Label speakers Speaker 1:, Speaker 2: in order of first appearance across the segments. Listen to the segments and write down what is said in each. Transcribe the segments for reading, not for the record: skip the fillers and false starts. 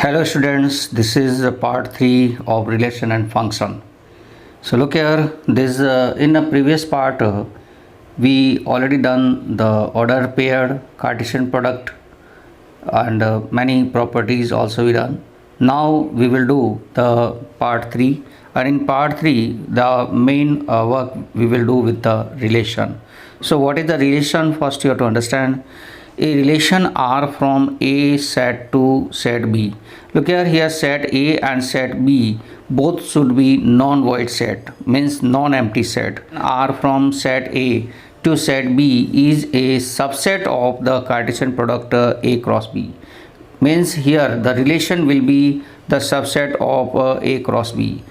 Speaker 1: Hello students, this is part 3 of relation and function. So look here, this in a previous part we already done the order paired Cartesian product and many properties also we done. Now we will do the part 3, and in part 3 the main work we will do with the relation. So what is the relation? First you have to understand a relation R from A set to set B. Look here set A and set B both should be non-void set, means non-empty set. R from set A to set B is a subset of the Cartesian product A cross B, means here the relation will be the subset of A cross B.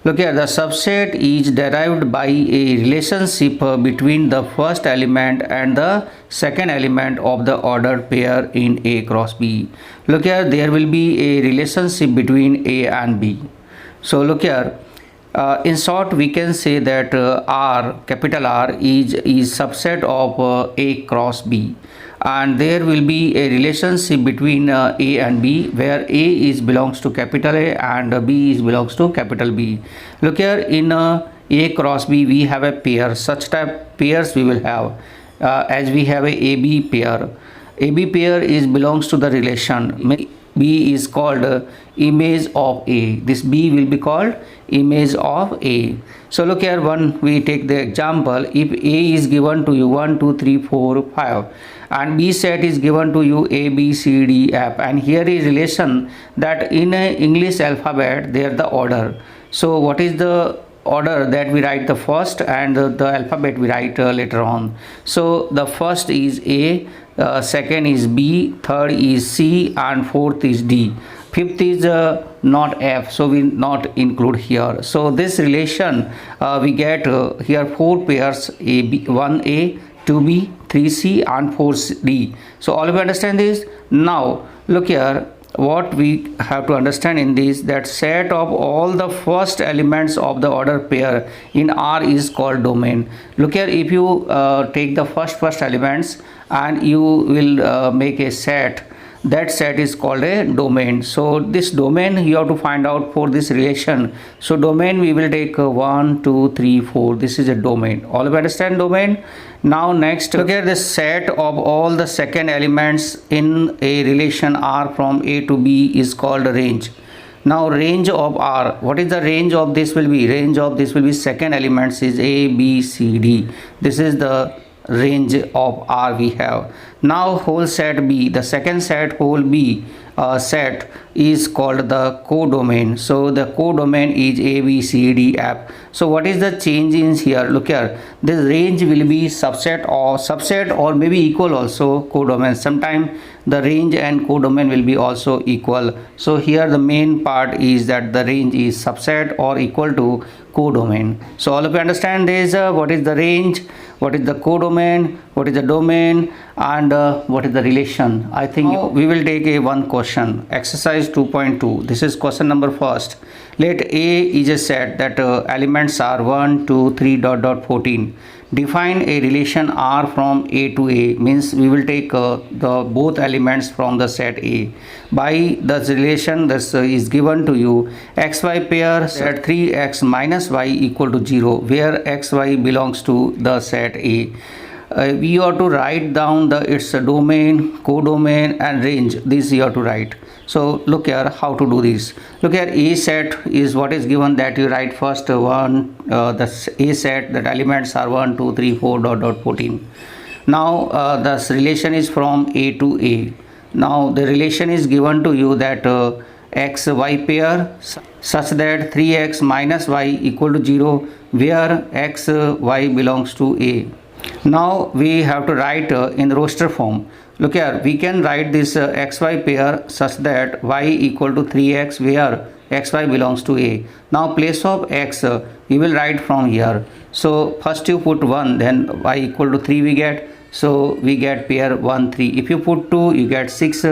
Speaker 1: Look here, the subset is derived by a relationship between the first element and the second element of the ordered pair in A cross B. Look here, there will be a relationship between A and B. So look here, in short we can say that R, capital R is subset of A cross B, and there will be a relationship between A and B where A is belongs to capital A and B is belongs to capital B. Look here, in A cross B we have a pair. Such type pairs we will have as we have a AB pair. AB pair is belongs to the relation. B is called image of A. This B will be called image of A. So look here, one we take the example. If A is given to you 1 2 3 4 5 and B set is given to you A B C D F, and here is relation that in a English alphabet they are the order. So what is the order? That we write the first and the alphabet we write later on. So the first is A, second is B, third is C, and fourth is D. Fifth is not F, so we not include here. So this relation we get here four pairs A, B, 1A, 2B, 3C and 4D. So all of you understand this? Now look here, what we have to understand in this, that set of all the first elements of the order pair in R is called domain. Look here, if you take the first elements and you will make a set, that set is called a domain. So this domain you have to find out for this relation. So domain we will take 1 2 3 4. This is a domain. All of you understand domain? Now next, look at the set of all the second elements in a relation R from A to B is called range. Now range of R, what is the range of this will be? Range of this will be second elements is A, B, C, D. This is the range of R we have. Now whole set B, the second set whole B set is called the codomain. So the codomain is A, B, C, D, F. So what is the change in here? Look here, this range will be subset or maybe equal also codomain. Sometime the range and codomain will be also equal. So here the main part is that the range is subset or equal to codomain. So all of you understand this, what is the range, what is the codomain, what is the domain, and what is the relation. I think we will take a one question, exercise 2.2. This is question number first. Let A is a set that elements are 1 2 3 14. Define a relation R from A to A, means we will take the both elements from the set A. By the relation this is given to you, xy pair set 3x minus y equal to 0, where xy belongs to the set A. We have to write down the its domain, codomain and range. This you have to write. So look here how to do this. Look here, A set is what is given, that you write first the A set, that elements are 1 2 3 4 14. Now this relation is from A to A. Now the relation is given to you that x y pair such that 3x minus y equal to 0, where x y belongs to A. Now we have to write in roster form. Look here, we can write this xy pair such that y equal to 3x, where xy belongs to A. Now place of x we will write from here. So first you put 1, then y equal to 3 we get. So we get pair 1 3. If you put 2 you get 6.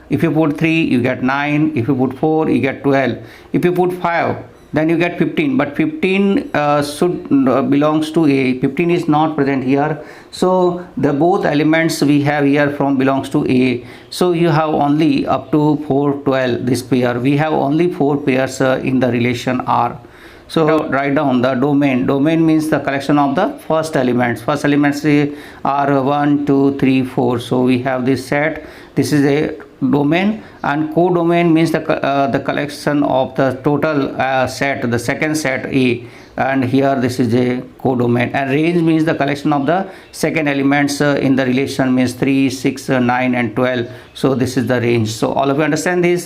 Speaker 1: If you put 3 you get 9. If you put 4 you get 12. If you put 5 then you get 15, but 15 should belongs to A. 15 is not present here, so the both elements we have here from belongs to A. So you have only up to 4, 12 this pair. We have only 4 pairs in the relation R. So write down the domain. Domain means the collection of the first elements. First elements are 1, 2, 3, 4. So we have this set. This is a domain, and codomain means the collection of the total set, the second set A, and here this is a codomain. And range means the collection of the second elements in the relation, means 3, 6, 9 and 12. So this is the range. So all of you understand this?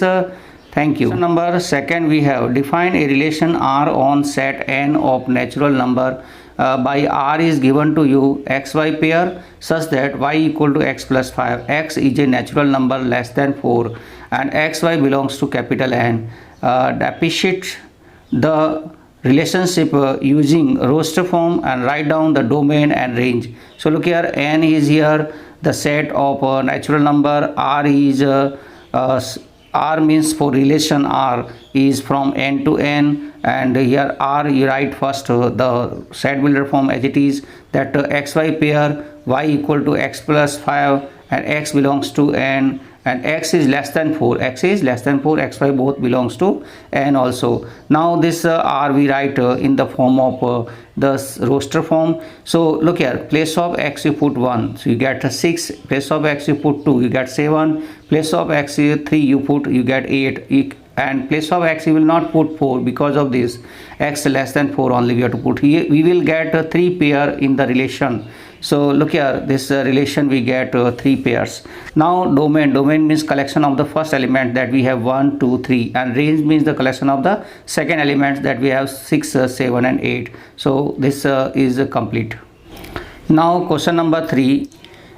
Speaker 1: Thank you. Number second, we have define a relation R on set N of natural number by R is given to you xy pair such that y equal to x plus 5. X is a natural number less than 4 and xy belongs to capital N. Depict the relationship using roster form and write down the domain and range. So look here, N is here the set of natural number. R is R means for relation R is from N to N, and here R you write first the set builder form as it is, that xy pair y equal to x plus 5 and x belongs to N and x is less than 4. X is less than 4, xy both belongs to N also. Now this R we write in the form of the roster form. So look here, place of x you put 1, so you get 6. Place of x you put 2, you get 7. Place of x 3 you put, you get 8. And place of x you will not put 4 because of this x less than 4 only we have to put here. We will get 3 pair in the relation. So look here, this relation we get 3 pairs. Now domain means collection of the first element that we have 1, 2, 3, and range means the collection of the second elements that we have 6, 7 and 8. So this is complete. Now question number 3.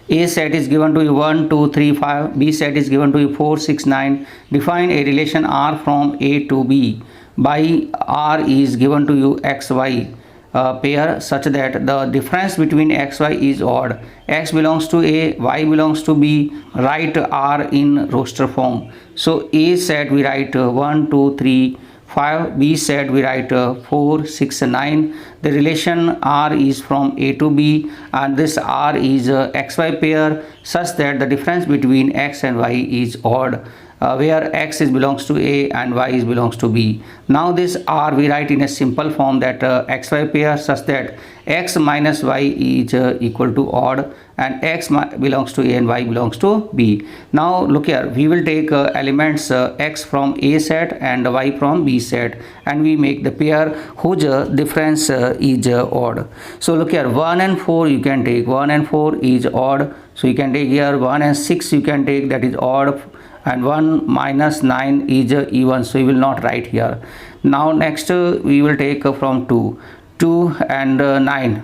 Speaker 1: A set is given to you 1, 2, 3, 5. B set is given to you 4, 6, 9. Define a relation R from A to B by R is given to you xy pair such that the difference between xy is odd. X belongs to A, y belongs to B. Write R in roster form. So A set we write 1, 2, 3, 5. B set we write 4, 6, 9. The relation R is from A to B, and this R is xy pair such that the difference between x and y is odd, where x is belongs to A and y is belongs to B. Now this R we write in a simple form, that xy pair such that x minus y is equal to odd and x belongs to A and y belongs to B. Now look here, we will take elements x from A set and y from B set, and we make the pair whose difference is odd. So look here, 1 and 4 you can take, 1 and 4 is odd, so you can take here 1 and 6 you can take, that is odd, and 1 minus 9 is even, so you will not write here. Now next we will take from 2 and 9.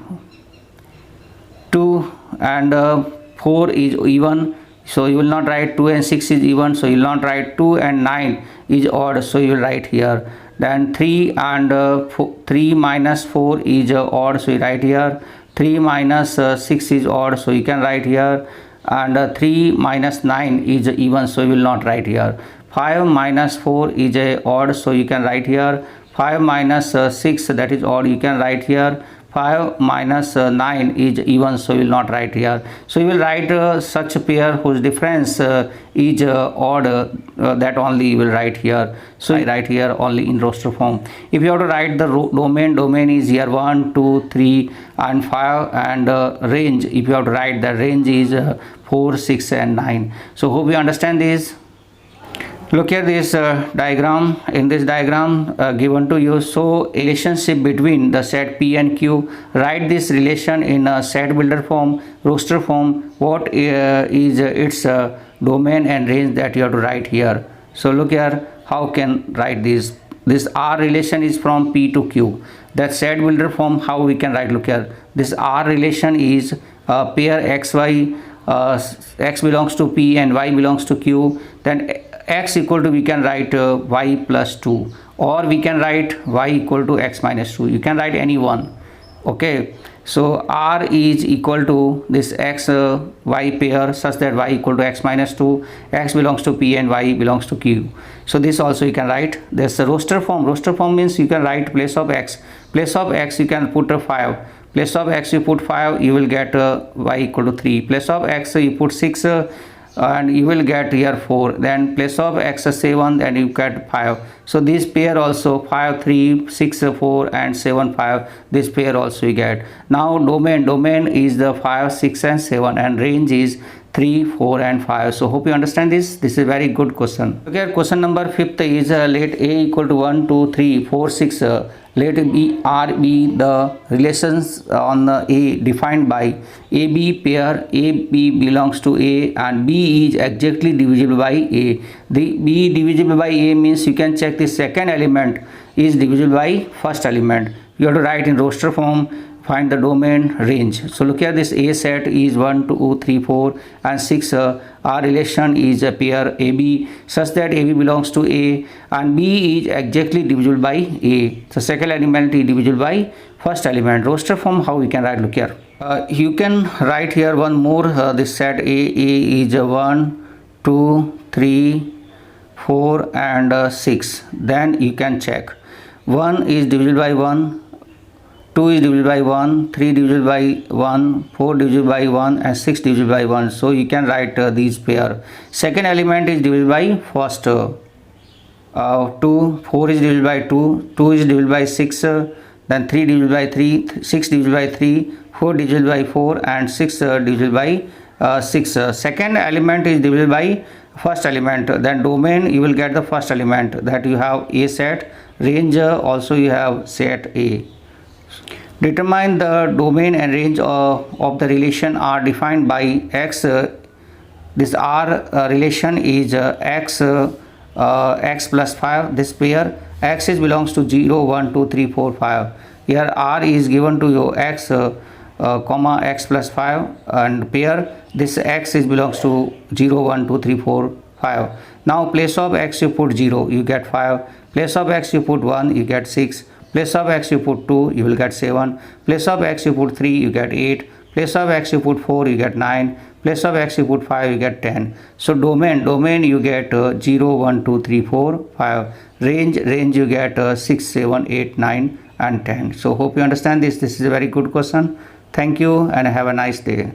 Speaker 1: 2 and 4 is even, so you will not write. 2 and 6 is even, so you will not write. 2 and 9 is odd, so you will write here. Then 3 and 3 minus 4 is odd, so you write here. 3 minus 6 is odd, so you can write here. And 3 minus 9 is even, so you will not write here. 5 minus 4 is odd, so you can write here. 5 minus 6, that is odd, you can write here. 5 minus 9 is even, so you will not write here. So you will write such a pair whose difference is odd, that only you will write here. So I write here only in roster form. If you have to write the domain is here 1, 2, 3 and 5, and range, if you have to write, the range is 4, 6 and 9. So hope you understand this. Look at this diagram. In this diagram given to you, so a relationship between the set P and Q. Write this relation in a set builder form, roster form. What is its domain and range that you have to write here. So look here, how can write this. This R relation is from P to Q. That set builder form, how we can write. Look here, this R relation is pair xy, x belongs to P and y belongs to Q. Then x equal to, we can write y plus 2, or we can write y equal to x minus 2. You can write any one. Okay, So R is equal to this x y pair such that y equal to x minus 2, x belongs to P and y belongs to Q. So this also you can write. There's a roster form. Roster form means you can write place of x. Place of x you can put a 5. Place of x you put 5, you will get y equal to 3. Place of x you put 6 and you will get here 4. Then place of x 7, then you get 5. So this pair also 5 3 6 4 and 7 5, this pair also you get. Now domain is the 5 6 and 7 and range is 3 4 and 5. So hope you understand this. This is a very good question. Okay, question number 5th is let a equal to 1 2 3 4 6 let R be the relations on A defined by AB pair. AB belongs to A and B is exactly divisible by A. The B divisible by A means you can check the second element is divisible by first element. You have to write in roster form, find the domain, range. So look at this A set is 1 2 3 4 and 6. Our relation is a pair AB such that AB belongs to A and B is exactly divisible by A. So second element is divisible by first element. Roster form, how we can write? Look here. You can write here one more. This set A is 1 2 3 4 and 6. Then you can check. 1 is divisible by 1. 2 is divisible by 1, 3 divisible by 1, 4 divisible by 1 and 6 divisible by 1. So you can write these pair. Second element is divisible by first 2, 4 is divisible by 2, 2 is divisible by 6, then 3 divisible by 3, 6 divisible by 3, 4 divisible by 4 and 6 divisible by 6. Second element is divisible by first element. Then domain you will get the first element, that you have A set. Range also you have set A. Determine the domain and range of the relation R defined by X. This R relation is X plus 5. This pair X is belongs to 0 1 2 3 4 5. Here R is given to you X comma X plus 5 and pair this X is belongs to 0 1 2 3 4 5. Now place of X you put 0, you get 5. Place of X you put 1, you get 6. Place of X you put 2, you will get 7. Place of X you put 3, you get 8. Place of X you put 4, you get 9. Place of X you put 5, you get 10. So domain you get 0 1 2 3 4 5. Range you get 6 7 8 9 and 10. So hope you understand this. This is a very good question. Thank you and have a nice day.